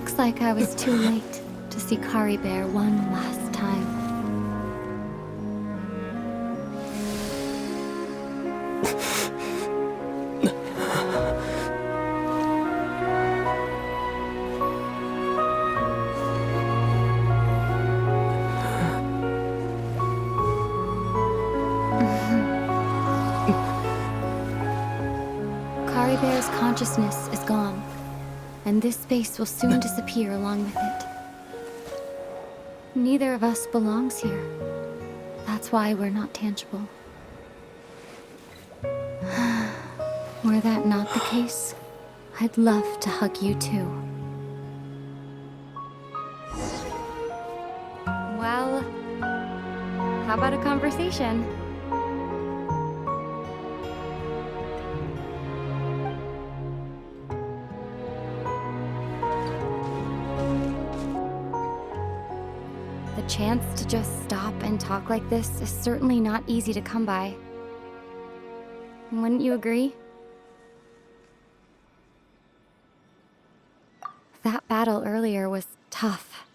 Looks like I was too late to see Kari Bear one last time. Kari Bear's consciousness is gone, and this space will soon disappear along with it. Neither of us belongs here. That's why we're not tangible. Were that not the case, I'd love to hug you too. Well, how about a conversation? The chance to just stop and talk like this is certainly not easy to come by. Wouldn't you agree? That battle earlier was tough.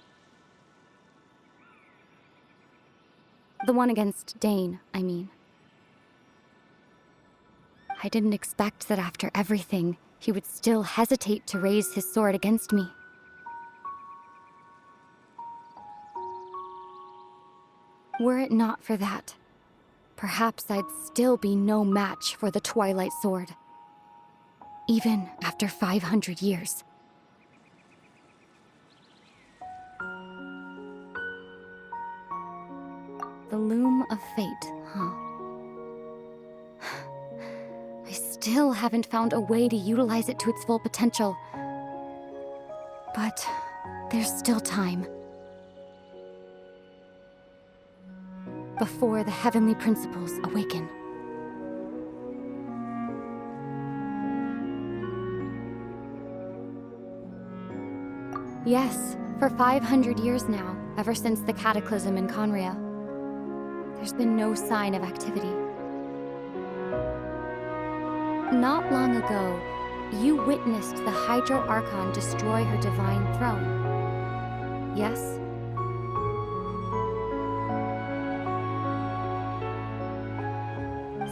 The one against Dane, I mean. I didn't expect that after everything, he would still hesitate to raise his sword against me. Were it not for that, perhaps I'd still be no match for the Twilight Sword. Even after 500 years. The loom of fate, huh? I still haven't found a way to utilize it to its full potential. But there's still time. Before the heavenly principles awaken. Yes, for 500 years now, ever since the cataclysm in Conria, there's been no sign of activity. Not long ago, you witnessed the Hydro Archon destroy her divine throne. Yes?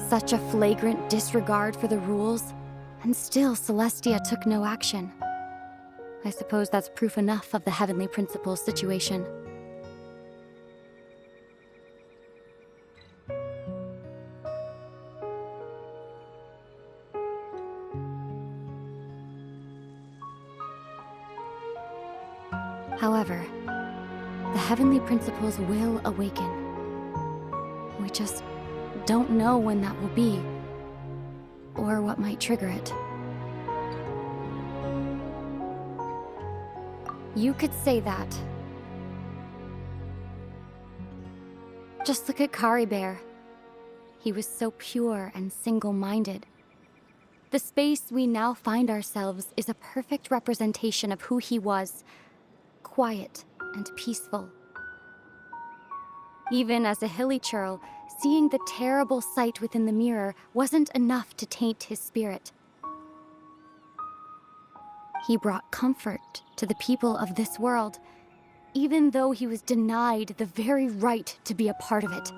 Such a flagrant disregard for the rules, and still Celestia took no action. I suppose that's proof enough of the heavenly principles situation. However, the heavenly principles will awaken. We just don't know when that will be, or what might trigger it. You could say that. Just look at Kari Bear. He was so pure and single-minded. The space we now find ourselves is a perfect representation of who he was. Quiet and peaceful. Even as a hilly churl, seeing the terrible sight within the mirror wasn't enough to taint his spirit. He brought comfort to the people of this world, even though he was denied the very right to be a part of it.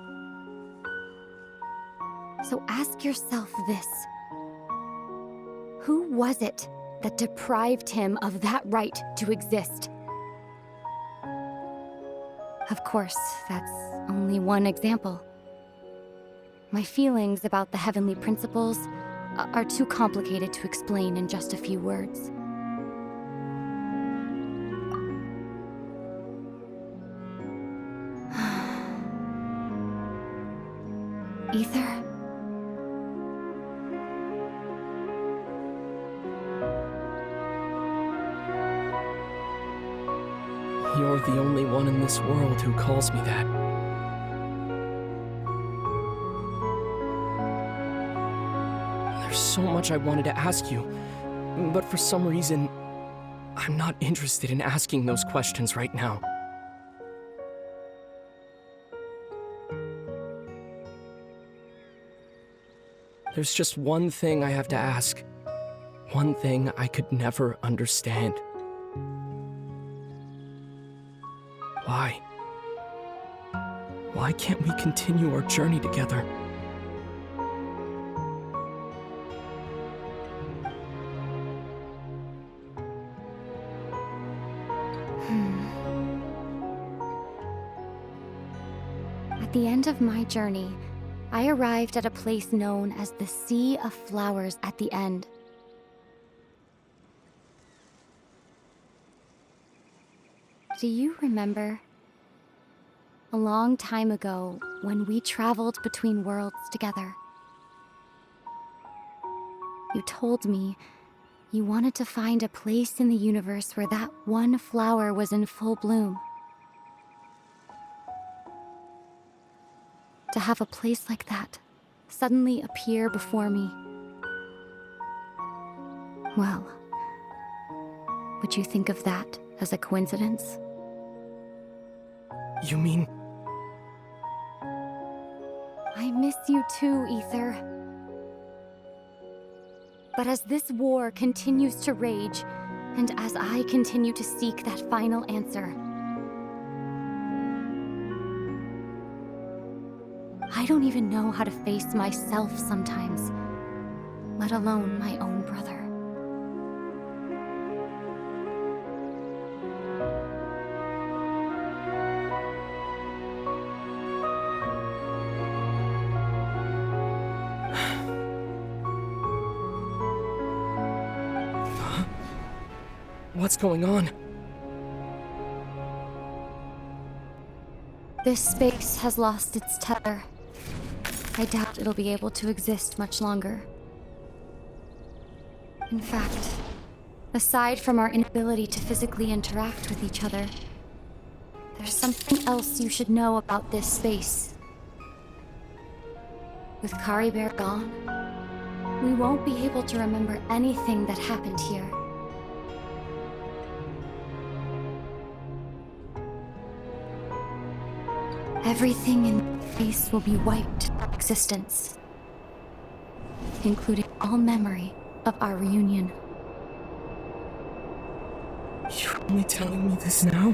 So ask yourself this. Who was it that deprived him of that right to exist? Of course, that's only one example. My feelings about the heavenly principles are too complicated to explain in just a few words. Ether? You're the only one in this world who calls me that. There's so much I wanted to ask you, but for some reason, I'm not interested in asking those questions right now. There's just one thing I have to ask. One thing I could never understand. Why? Why can't we continue our journey together? At the end of my journey, I arrived at a place known as the Sea of Flowers at the end. Do you remember? A long time ago, when we traveled between worlds together. You told me you wanted to find a place in the universe where that one flower was in full bloom. To have a place like that suddenly appear before me. Well, would you think of that as a coincidence? You mean... I miss you too, Ether. But as this war continues to rage, and as I continue to seek that final answer, I don't even know how to face myself sometimes, let alone my own brother. What's going on? This space has lost its tether. I doubt it'll be able to exist much longer. In fact, aside from our inability to physically interact with each other, there's something else you should know about this space. With Kari Bear gone, we won't be able to remember anything that happened here. Everything in space will be wiped from existence, including all memory of our reunion. You're only telling me this now?